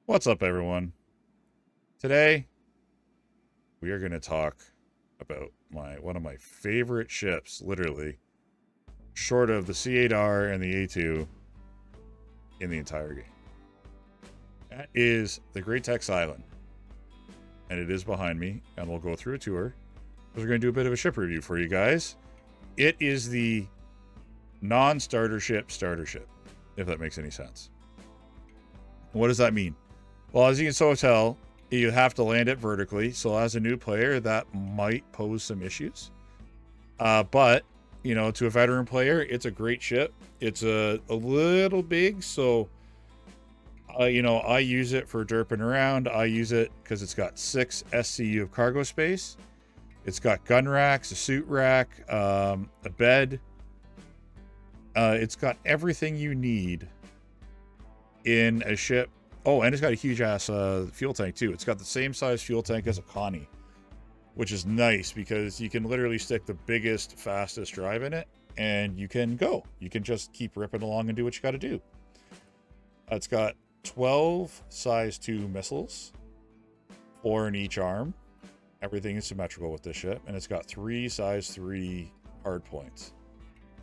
What's up, everyone? Today, we are going to talk about one of my favorite ships, literally, short of the C8R and the A2 in the entire game. That is the Great Tex Island. And it is behind me, and we'll go through a tour. We're going to do a bit of a ship review for you guys. It is the non-starter ship starter ship, if that makes any sense. What does that mean? Well, as you can so tell, you have to land it vertically. So as a new player, that might pose some issues. But, you know, to a veteran player, it's a great ship. It's a little big. So, you know, I use it for derping around. I use it because it's got 6 SCU of cargo space. It's got gun racks, a suit rack, a bed. It's got everything you need in a ship. Oh, and it's got a huge ass fuel tank too. It's got the same size fuel tank as a Connie, which is nice because you can literally stick the biggest, fastest drive in it and you can go. You can just keep ripping along and do what you got to do. It's got 12 size 2 missiles, 4 in each arm. Everything is symmetrical with this ship, and it's got 3 size 3 hard points.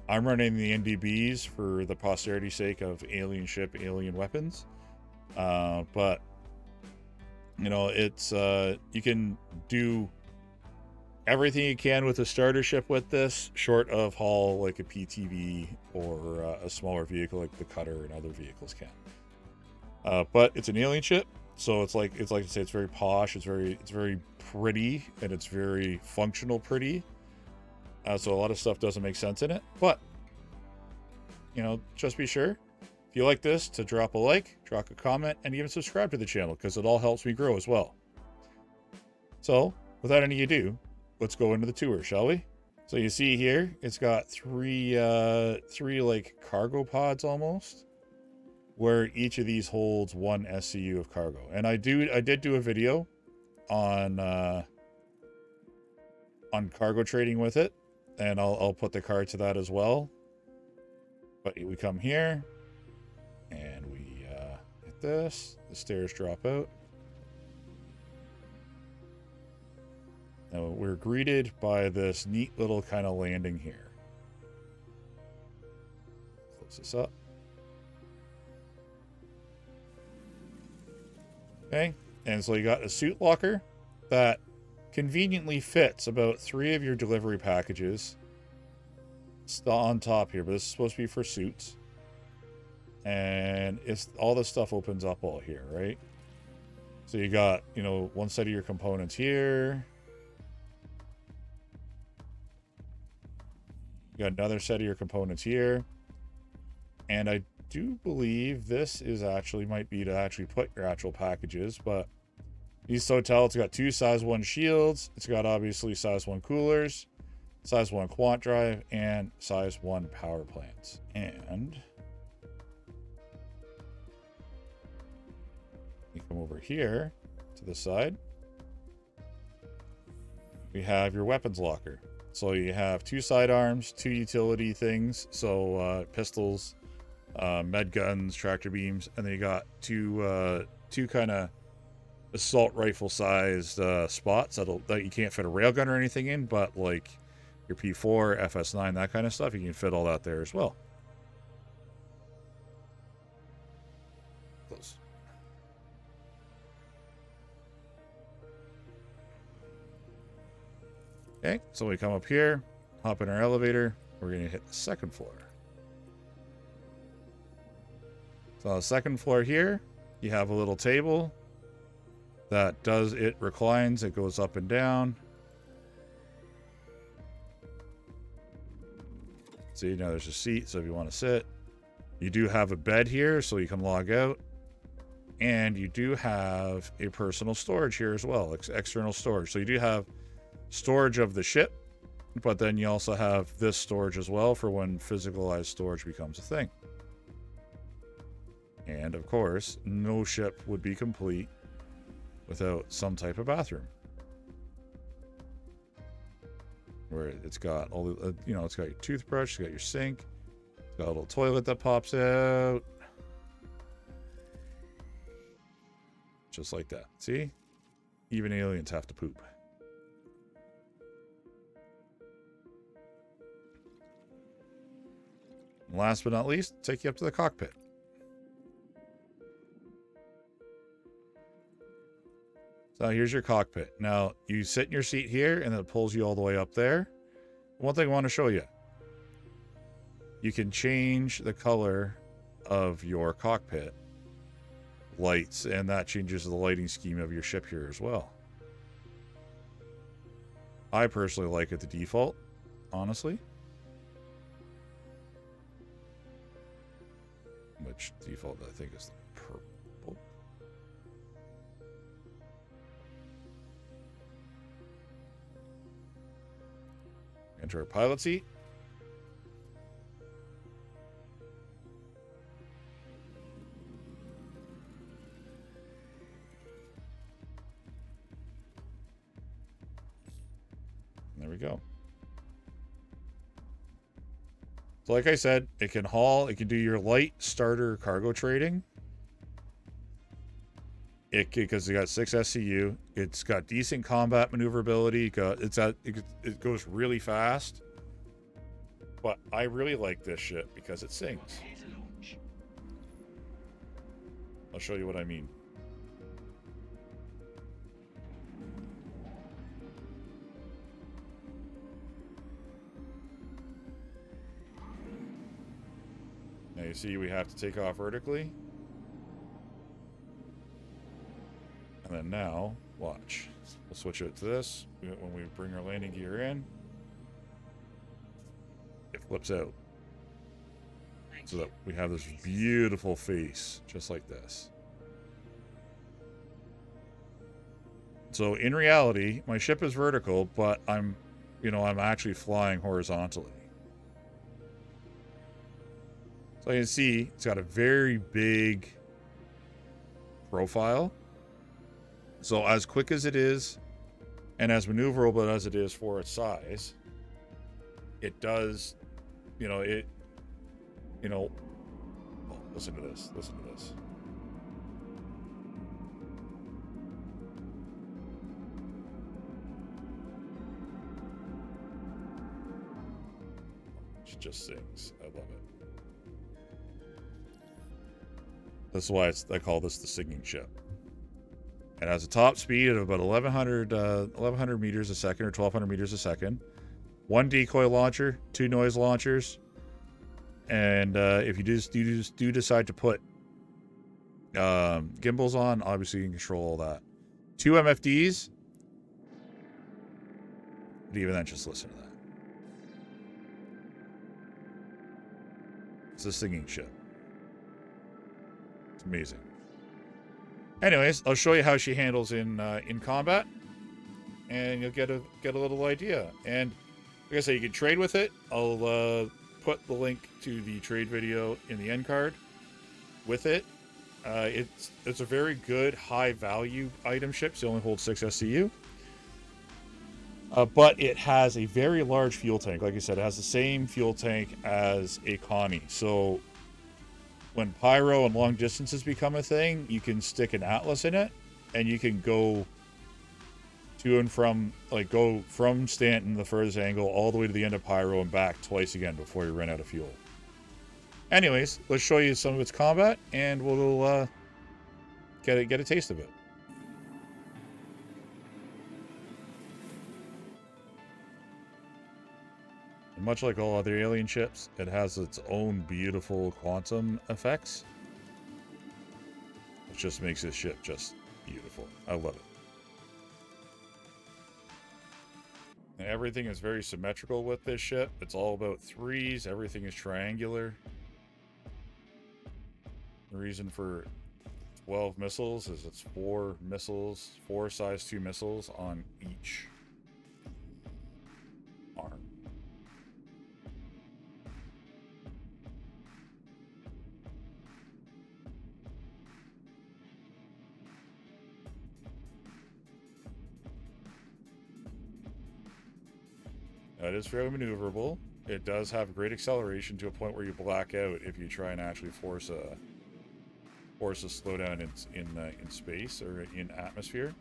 I'm running the NDBs for the posterity sake of alien ship, alien weapons. But you know, it's you can do everything you can with a starter ship with this, short of haul like a PTV or a smaller vehicle like the Cutter and other vehicles can. But it's an alien ship, so it's like to say it's very posh, it's very pretty, and it's very functional pretty. So a lot of stuff doesn't make sense in it, but you know, just be sure if you like this to drop a like, drop a comment, and even subscribe to the channel because it all helps me grow as well. So without any ado, let's go into the tour, shall we? So you see here, it's got three like cargo pods almost, where each of these holds 1 SCU of cargo. And I did do a video on cargo trading with it, and I'll put the card to that as well. But we come here and we hit this. The stairs drop out. Now we're greeted by this neat little kind of landing here. Close this up. Okay, and so you got a suit locker that conveniently fits about 3 of your delivery packages. It's on top here, but this is supposed to be for suits. And it's all this stuff opens up all here, right? So you got, you know, one set of your components here. You got another set of your components here. And I do believe this is actually might be to actually put your actual packages, but these hotel, it's got 2 size 1 shields. It's got obviously size 1 coolers, size 1 quant drive, and size 1 power plants. And you come over here to the side. We have your weapons locker. So you have 2 sidearms, 2 utility things. So pistols, med guns, tractor beams, and then you got two kind of assault rifle sized spots that you can't fit a railgun or anything in, but like your P4, FS9, that kind of stuff, you can fit all that there as well. Close. Okay, so we come up here, hop in our elevator. We're going to hit the 2nd floor. So on the 2nd floor here, you have a little table that it reclines, it goes up and down. See, now there's a seat, so if you want to sit. You do have a bed here, so you can log out. And you do have a personal storage here as well, external storage. So you do have storage of the ship, but then you also have this storage as well for when physicalized storage becomes a thing. And of course, no ship would be complete without some type of bathroom. Where it's got all the, you know, it's got your toothbrush, it's got your sink, it's got a little toilet that pops out. Just like that. See? Even aliens have to poop. And last but not least, take you up to the cockpit. So here's your cockpit. Now, you sit in your seat here, and then it pulls you all the way up there. One thing I want to show you. You can change the color of your cockpit lights, and that changes the lighting scheme of your ship here as well. I personally like it the default, honestly. Which default I think is the purple. Enter our pilot seat. There we go. So like I said, it can haul, it can do your light starter cargo trading. Because it got 6 SCU. It's got decent combat maneuverability. It goes really fast. But I really like this shit because it sings. I'll show you what I mean. Now you see we have to take off vertically. And then now, watch. We'll switch it to this. When we bring our landing gear in, it flips out. So that we have this beautiful face, just like this. So in reality, my ship is vertical, but I'm actually flying horizontally. So you can see it's got a very big profile. So as quick as it is, and as maneuverable as it is for its size, it does, oh, listen to this, listen to this. It just sings. I love it. That's why I call this the singing ship. It has a top speed of about 1,100 meters a second or 1,200 meters a second. 1 decoy launcher, 2 noise launchers, and if you do decide to put gimbals on, obviously you can control all that. 2 MFDs. But even then, just listen to that. It's a singing ship. It's amazing. Anyways, I'll show you how she handles in combat, and you'll get a little idea. And like I say, you can trade with it. I'll put the link to the trade video in the end card with it. It's a very good high value item ship. It only holds 6 SCU, but it has a very large fuel tank. Like I said, it has the same fuel tank as a Connie. So when pyro and long distances become a thing, you can stick an Atlas in it, and you can go to and from, go from Stanton, the furthest angle, all the way to the end of pyro and back twice again before you run out of fuel. Anyways, let's show you some of its combat, and we'll get a taste of it. And much like all other alien ships, it has its own beautiful quantum effects, which just makes this ship just beautiful. I love it. And everything is very symmetrical with this ship. It's all about 3s. Everything is triangular. The reason for 12 missiles is it's 4 missiles, 4 size 2 missiles on each arm. Now, it is fairly maneuverable. It does have great acceleration to a point where you black out if you try and actually force forces slow down in space or in atmosphere.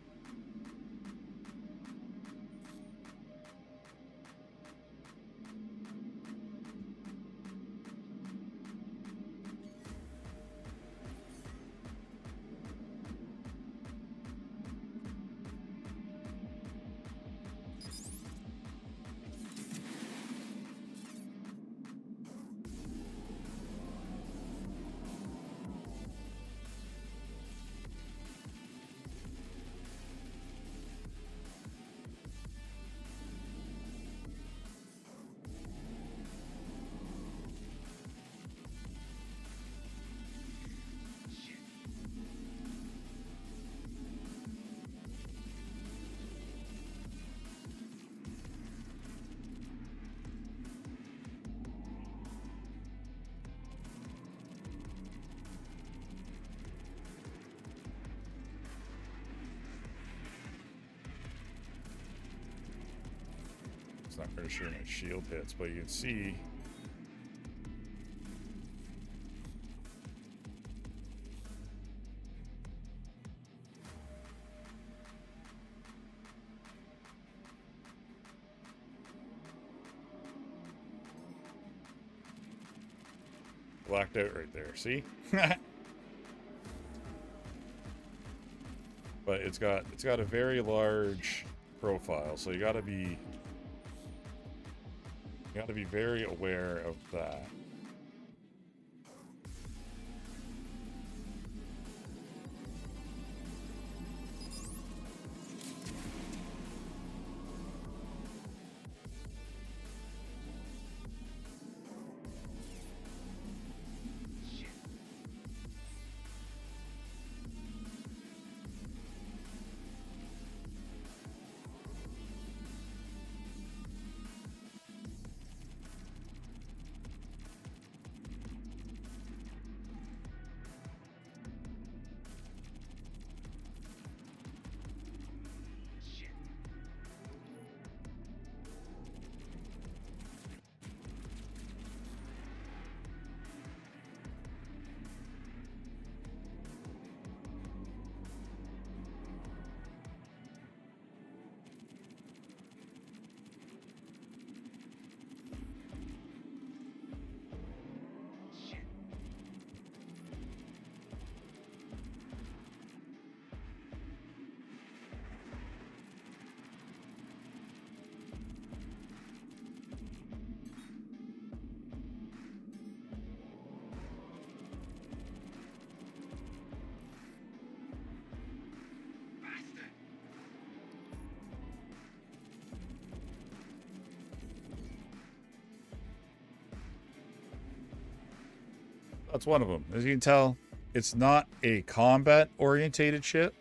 It's not very sure my shield hits, but you can see blacked out right there. See? But it's got a very large profile, so you got to be very aware of that. That's one of them. As you can tell, it's not a combat orientated ship,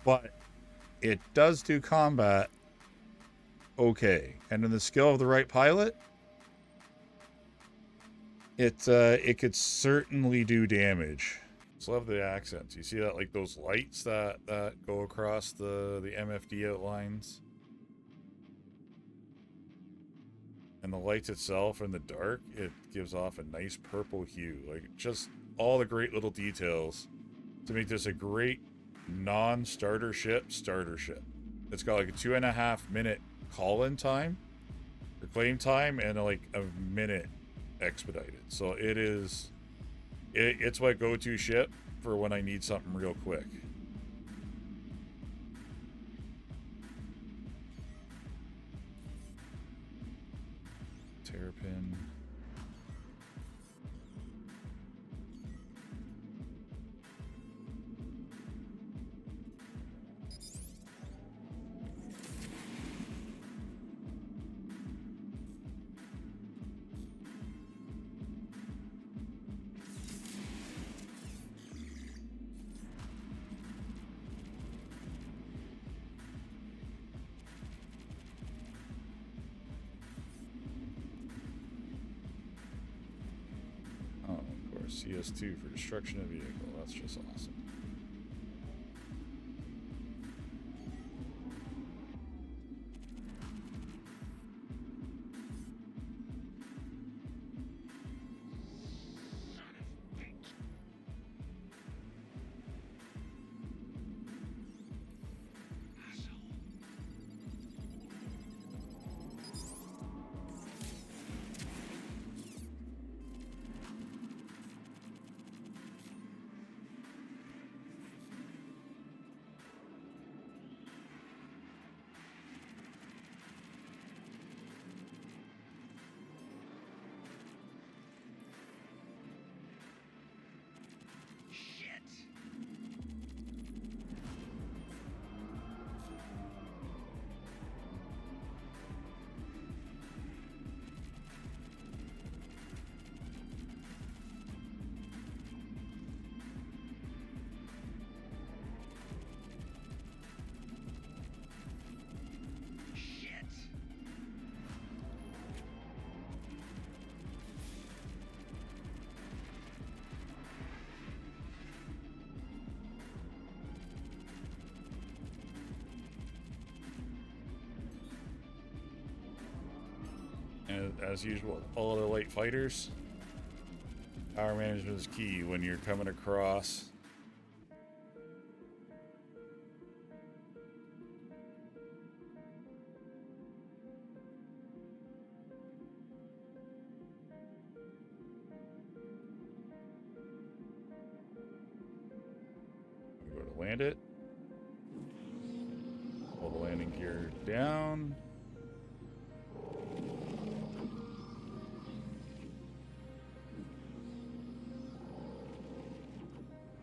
but it does do combat okay. And in the skill of the right pilot, it could certainly do damage. Just love the accents. You see that, like those lights that go across the MFD outlines, and the lights itself in the dark, it gives off a nice purple hue. Like, just all the great little details to make this a great non-starter ship starter ship. It's got like a 2.5 minute call-in time or claim time, and like a minute expedited. So it's my go-to ship for when I need something real quick. Terrapin. CS2 for destruction of vehicle. That's just awesome. And as usual, all other light fighters, power management is key when you're coming across. Go to land it. Pull the landing gear down.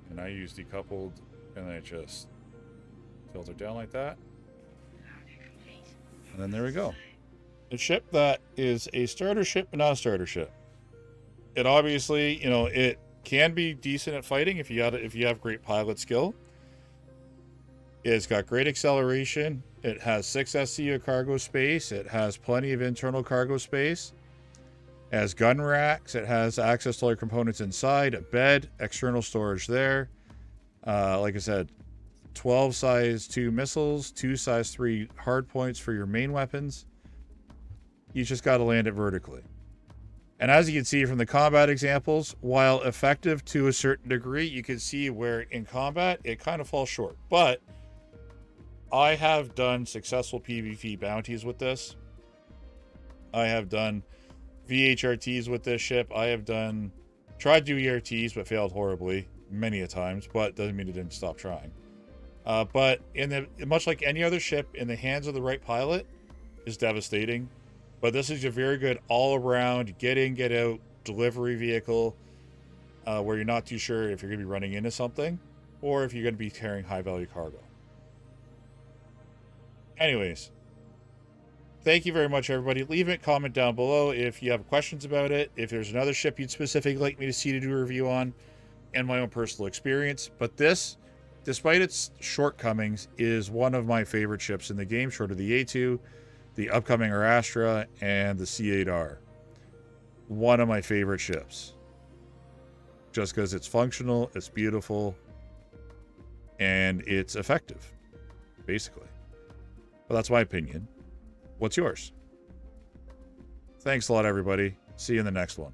And I use decoupled, and I just filter down like that. And then there we go. A ship that is a starter ship, but not a starter ship. It obviously, you know, it can be decent at fighting if you have great pilot skill. It's got great acceleration. It has 6 SCU cargo space. It has plenty of internal cargo space. It has gun racks. It has access to all your components inside. A bed, external storage there. Like I said, 12 size 2 missiles, 2 size 3 hard points for your main weapons. You just got to land it vertically. And as you can see from the combat examples, while effective to a certain degree, you can see where in combat it kind of falls short. But I have done successful PvP bounties with this. I have done VHRTs with this ship. I have tried to do ERTs, but failed horribly many a times, but doesn't mean it didn't stop trying. But much like any other ship, in the hands of the right pilot is devastating. But this is a very good all-around get in, get out delivery vehicle where you're not too sure if you're going to be running into something or if you're going to be carrying high-value cargo. Anyways, thank you very much, everybody. Leave a comment down below if you have questions about it, if there's another ship you'd specifically like me to see to do a review on, and my own personal experience. But this, despite its shortcomings, is one of my favorite ships in the game, short of the A2, the upcoming Astra, and the C8R. One of my favorite ships. Just because it's functional, it's beautiful, and it's effective, basically. But that's my opinion. What's yours? Thanks a lot, everybody. See you in the next one.